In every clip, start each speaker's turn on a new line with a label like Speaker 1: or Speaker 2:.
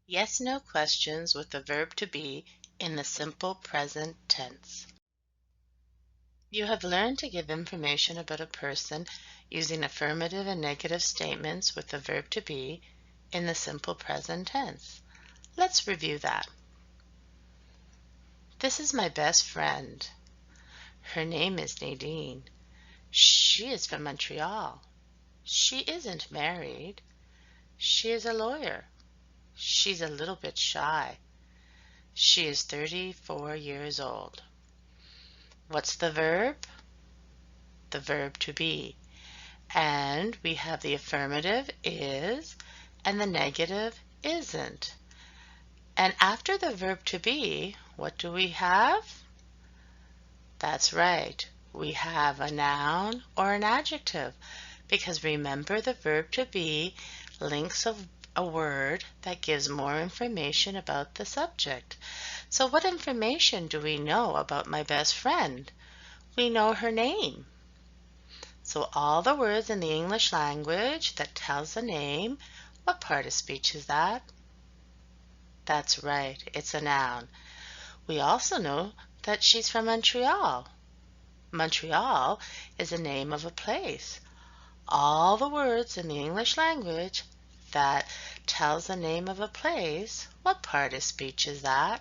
Speaker 1: Yes/no questions with the verb to be in the simple present tense. You have learned to give information about a person using affirmative and negative statements with the verb to be in the simple present tense. Let's review that. This is my best friend. Her name is Nadine. She is from Montreal. She isn't married. She is a lawyer. She's a little bit shy. She is 34 years old. What's the verb? The verb to be. And we have the affirmative is and the negative isn't. And after the verb to be, what do we have? That's right. We have a noun or an adjective because remember the verb to be links a word that gives more information about the subject. So what information do we know about my best friend? We know her name. So all the words in the English language that tells a name, what part of speech is that? That's right, it's a noun. We also know that she's from Montreal. Montreal is the name of a place. All the words in the English language that tells the name of a place, what part of speech is that?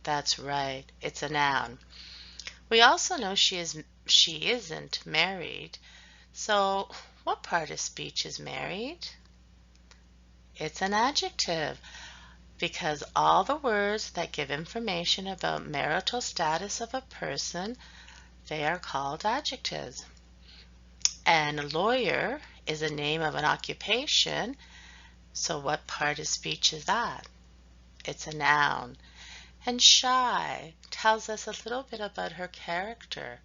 Speaker 1: That's right, it's a noun. We also know she isn't married. So what part of speech is married? It's an adjective because all the words that give information about marital status of a person, they are called adjectives. And a lawyer is a name of an occupation. So what part of speech is that? It's a noun. And shy tells us a little bit about her character.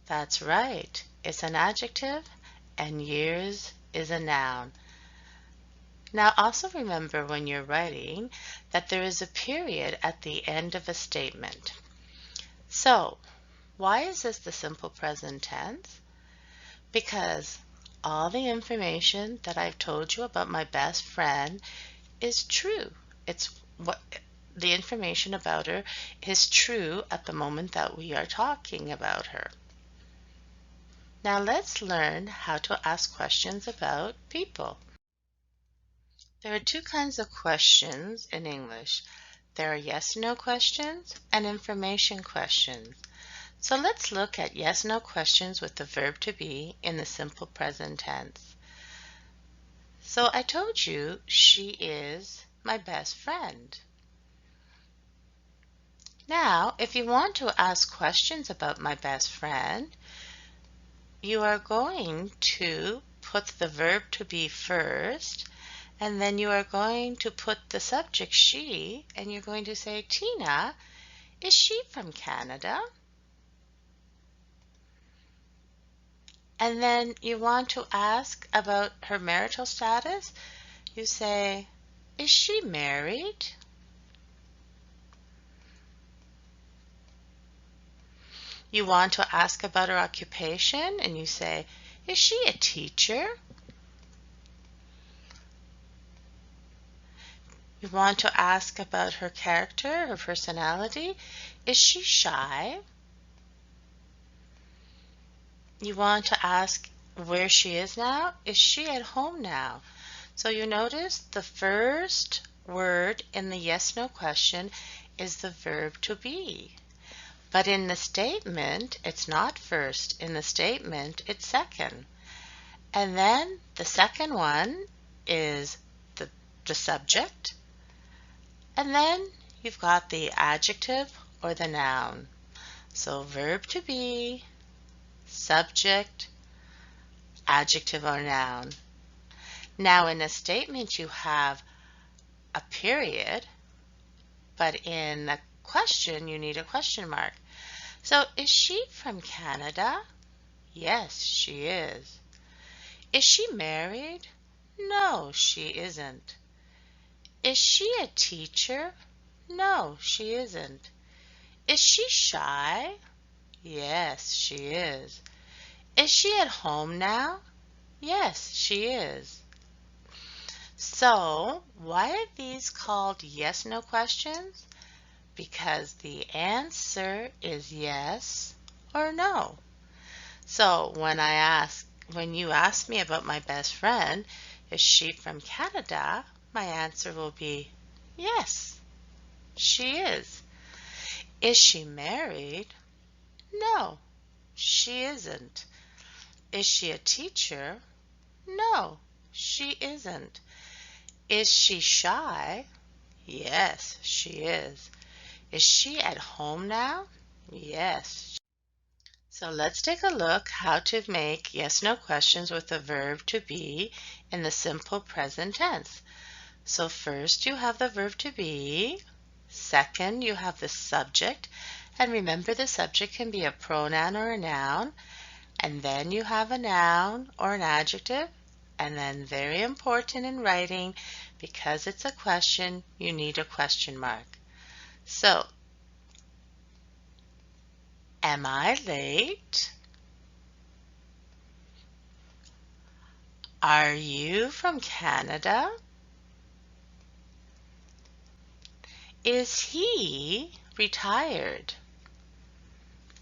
Speaker 1: That's right, it's an adjective, and years is a noun. Now also remember when you're writing that there is a period at the end of a statement. So, why is this the simple present tense? Because all the information that I've told you about my best friend is true. It's what the information about her is true at the moment that we are talking about her. Now let's learn how to ask questions about people. There are two kinds of questions in English. There are yes/no questions and information questions. So let's look at yes/no questions with the verb to be in the simple present tense. So I told you she is my best friend. Now, if you want to ask questions about my best friend, you are going to put the verb to be first, and then you are going to put the subject she, and you're going to say, Tina, is she from Canada? And then you want to ask about her marital status. You say, is she married? You want to ask about her occupation, and you say, is she a teacher? You want to ask about her character, her personality. Is she shy? You want to ask where she is now. Is she at home now? So you notice the first word in the yes/no question is the verb to be. But in the statement, it's not first. In the statement, it's second. And then the second one is the subject. And then you've got the adjective or the noun. So verb to be, subject, adjective or noun. Now in a statement you have a period, but in the question you need a question mark. So is she from Canada? Yes, she is. Is she married? No, she isn't. Is she a teacher? No, she isn't. Is she shy? Yes, she is. Is she at home now? Yes, she is. So, why are these called yes/no questions? Because the answer is yes or no. So, when you ask me about my best friend, is she from Canada? My answer will be yes, she is. Is she married? No, she isn't. Is she a teacher? No, she isn't. Is she shy? Yes, she is. Is she at home now? Yes. So let's take a look how to make yes/no questions with the verb to be in the simple present tense. So first you have the verb to be. Second, you have the subject. And remember, the subject can be a pronoun or a noun. And then you have a noun or an adjective. And then, very important in writing, because it's a question, you need a question mark. So, am I late? Are you from Canada? Is he retired?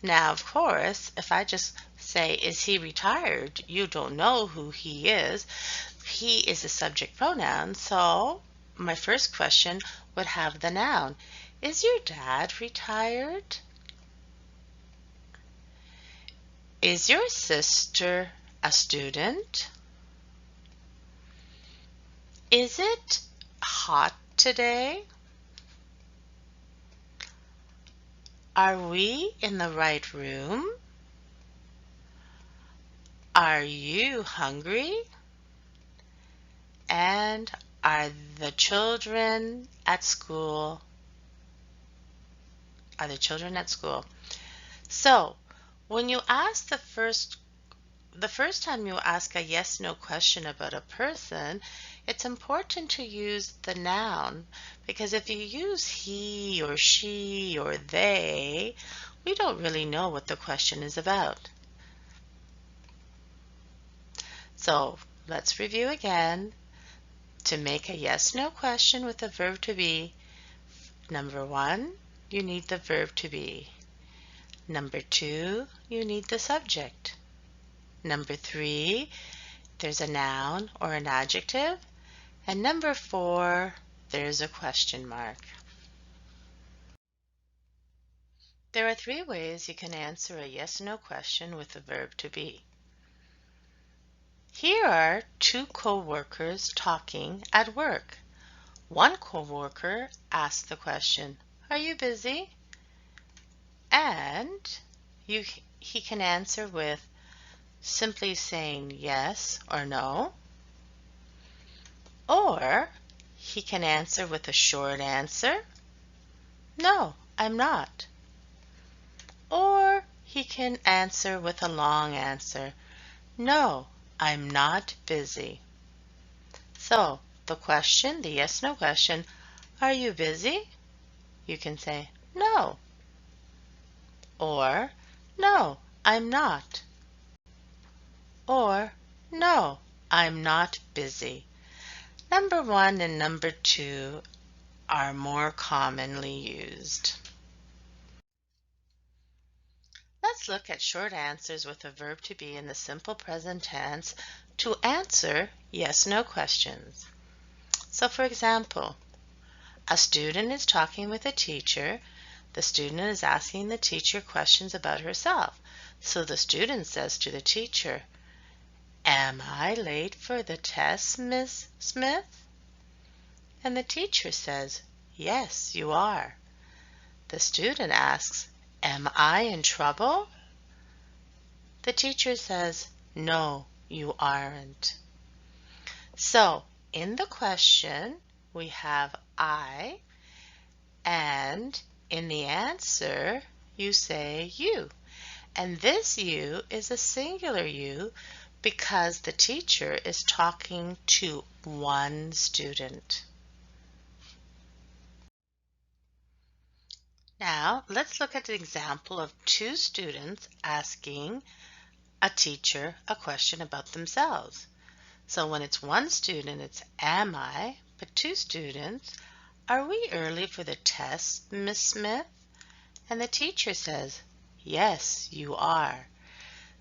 Speaker 1: Now, of course, if I just say, is he retired? You don't know who he is. He is a subject pronoun, so my first question would have the noun. Is your dad retired? Is your sister a student? Is it hot today? Are we in the right room? Are you hungry? And are the children at school? Are the children at school? So, when you ask the first time you ask a yes/no question about a person, it's important to use the noun, because if you use he or she or they, we don't really know what the question is about. So let's review again. To make a yes/no question with the verb to be, number one, you need the verb to be. Number two, you need the subject. Number three, there's a noun or an adjective. And number four, there's a question mark. There are three ways you can answer a yes/no question with the verb to be. Here are two co-workers talking at work. One co-worker asks the question, "Are you busy?" And he can answer with simply saying yes or no, or he can answer with a short answer, "No, I'm not." Or he can answer with a long answer, "No, I'm not busy." So the question, the yes/no question, "Are you busy?" You can say no, or "No, I'm not," or "No, I'm not busy." Number one and number two are more commonly used. Let's look at short answers with a verb to be in the simple present tense to answer yes/no questions. So for example, a student is talking with a teacher. The student is asking the teacher questions about herself. So the student says to the teacher, "Am I late for the test, Miss Smith?" And the teacher says, "Yes, you are." The student asks, "Am I in trouble?" The teacher says, "No, you aren't." So in the question, we have I, and in the answer, you say you. And this you is a singular you because the teacher is talking to one student. Now, let's look at an example of two students asking a teacher a question about themselves. So when it's one student, it's am I, but two students, are we early for the test, Miss Smith? And the teacher says, yes, you are.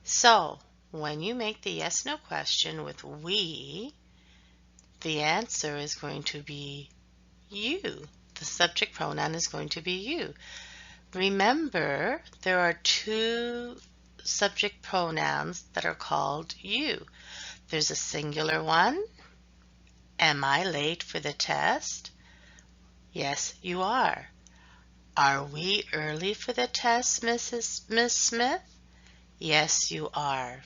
Speaker 1: So when you make the yes-no question with we, the answer is going to be you. The subject pronoun is going to be you. Remember, there are two subject pronouns that are called you. There's a singular one. Am I late for the test? Yes, you are. Are we early for the test, Miss Smith? Yes, you are.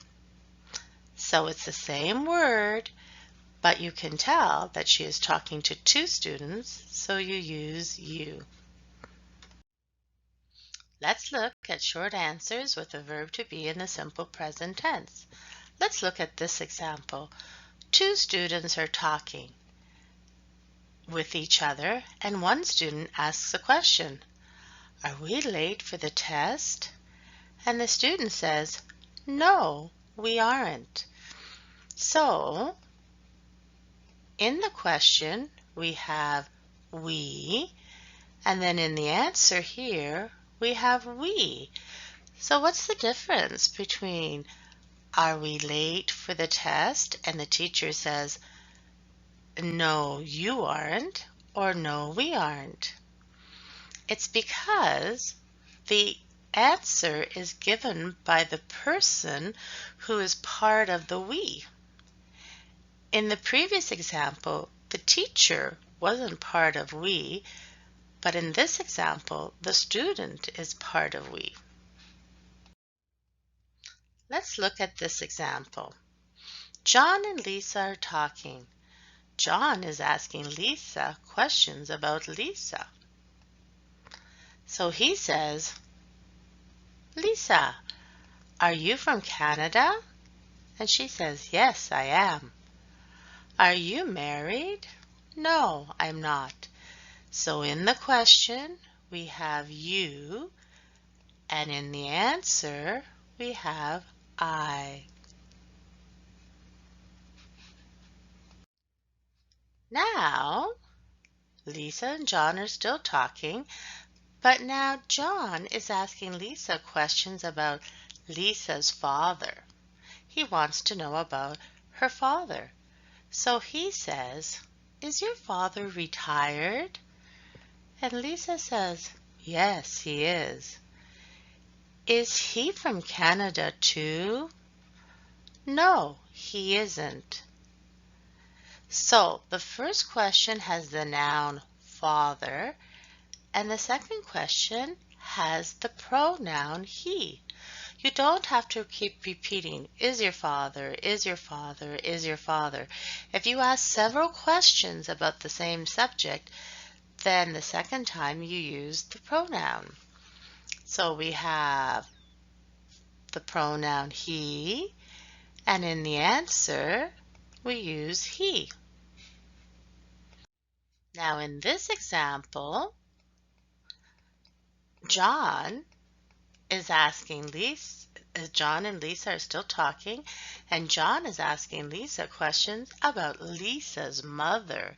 Speaker 1: So it's the same word, but you can tell that she is talking to two students, so you use you. Let's look at short answers with the verb to be in the simple present tense. Let's look at this example. Two students are talking with each other, and one student asks a question. Are we late for the test? And the student says, no, we aren't. So, in the question, we have we, and then in the answer here, we have we. So what's the difference between are we late for the test and the teacher says, no, you aren't, or no, we aren't? It's because the answer is given by the person who is part of the we. In the previous example, the teacher wasn't part of we, but in this example, the student is part of we. Let's look at this example. John and Lisa are talking. John is asking Lisa questions about Lisa. So he says, Lisa, are you from Canada? And she says, yes, I am. Are you married? No, I'm not. So in the question, we have you, and in the answer, we have I. Now, Lisa and John are still talking, but now John is asking Lisa questions about Lisa's father. He wants to know about her father. So he says, is your father retired? And Lisa says, yes, he is. Is he from Canada too? No, he isn't. So the first question has the noun father, and the second question has the pronoun he. You don't have to keep repeating, is your father, is your father, is your father. If you ask several questions about the same subject, then the second time you use the pronoun. So we have the pronoun he, and in the answer, we use he. Now in this example, John is asking Lisa, John and Lisa are still talking, and John is asking Lisa questions about Lisa's mother.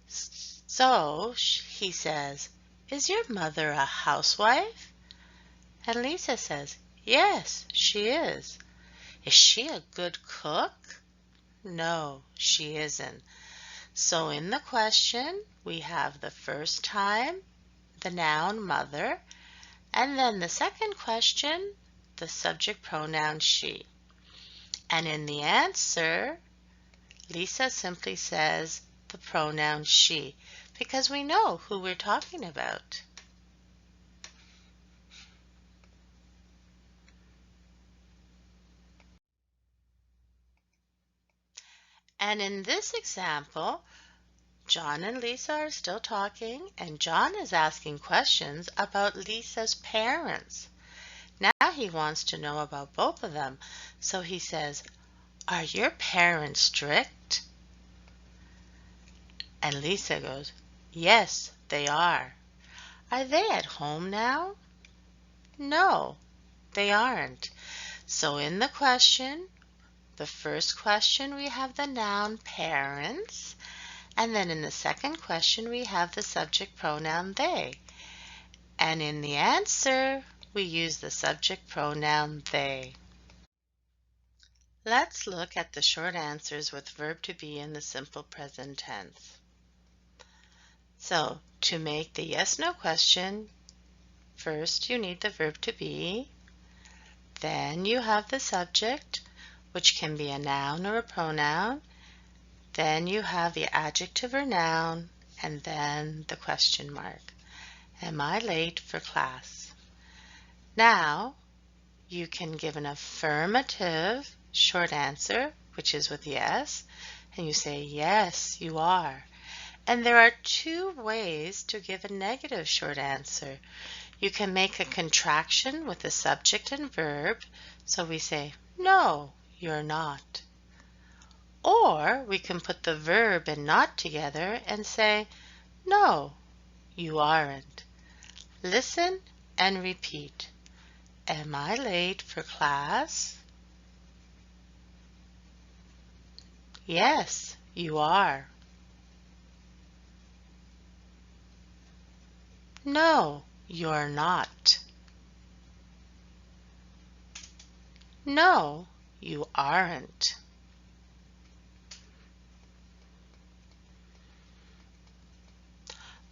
Speaker 1: So he says, is your mother a housewife? And Lisa says, yes, she is. Is she a good cook? No, she isn't. So in the question, we have the first time, the noun mother, and then the second question, the subject pronoun she. And in the answer, Lisa simply says the pronoun she, because we know who we're talking about. And in this example, John and Lisa are still talking, and John is asking questions about Lisa's parents. Now he wants to know about both of them. So he says, are your parents strict? And Lisa goes, yes, they are. Are they at home now? No, they aren't. So in the question, The first question we have the noun parents, and then in the second question we have the subject pronoun they. And in the answer, we use the subject pronoun they. Let's look at the short answers with verb to be in the simple present tense. So, to make the yes/no question, first you need the verb to be, then you have the subject, which can be a noun or a pronoun, then you have the adjective or noun, and then the question mark. Am I late for class? Now, you can give an affirmative short answer, which is with yes, and you say, yes, you are. And there are two ways to give a negative short answer. You can make a contraction with the subject and verb, so we say, no, you're not. Or we can put the verb and not together and say, no, you aren't. Listen and repeat. Am I late for class? Yes, you are. No, you're not. No, you aren't.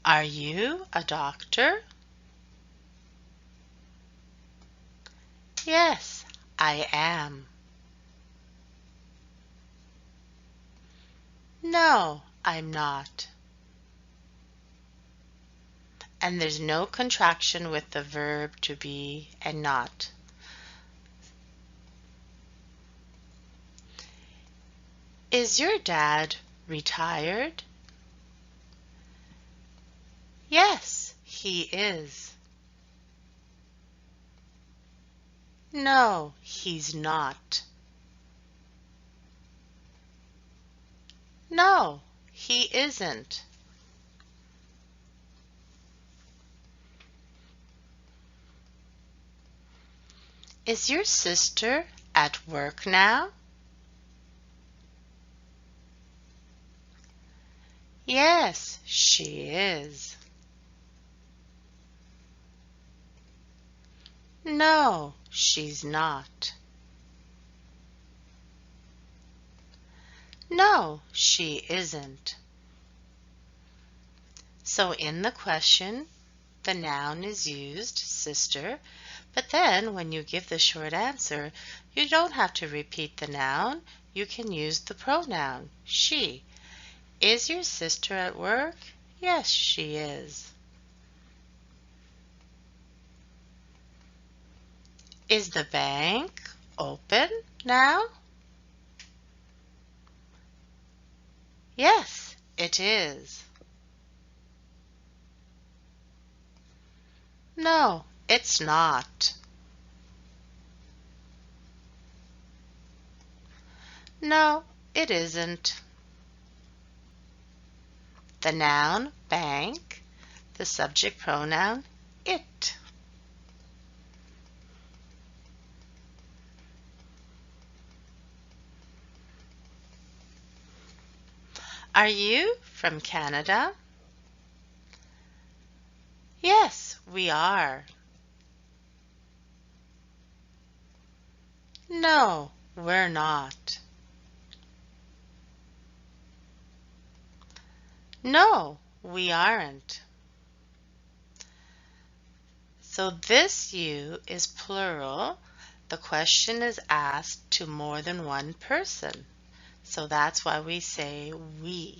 Speaker 1: Are you a doctor? Yes, I am. No, I'm not. And there's no contraction with the verb to be and not. Is your dad retired? Yes, he is. No, he's not. No, he isn't. Is your sister at work now? Yes, she is. No, she's not. No, she isn't. So in the question, the noun is used, sister, but then when you give the short answer, you don't have to repeat the noun. You can use the pronoun, she. Is your sister at work? Yes, she is. Is the bank open now? Yes, it is. No, it's not. No, it isn't. The noun, bank, the subject pronoun, it. Are you from Canada? Yes, we are. No, we're not. No, we aren't. So this you is plural. The question is asked to more than one person. So that's why we say we.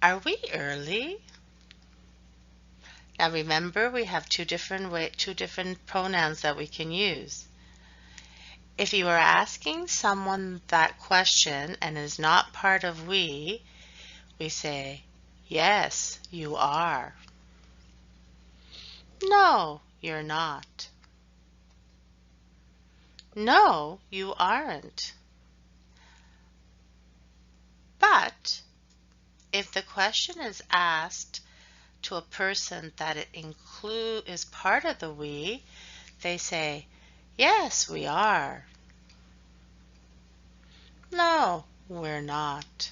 Speaker 1: Are we early? Now remember, we have two different pronouns that we can use. If you are asking someone that question and is not part of we say, yes, you are. No, you're not. No, you aren't. But if the question is asked to a person that is part of the we, they say, Yes, we are. No, we're not.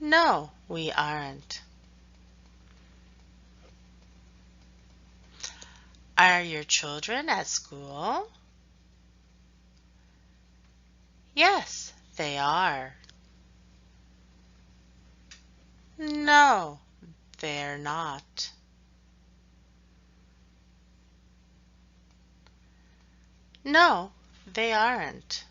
Speaker 1: No, we aren't. Are your children at school? Yes, they are. No, they're not. No, they aren't.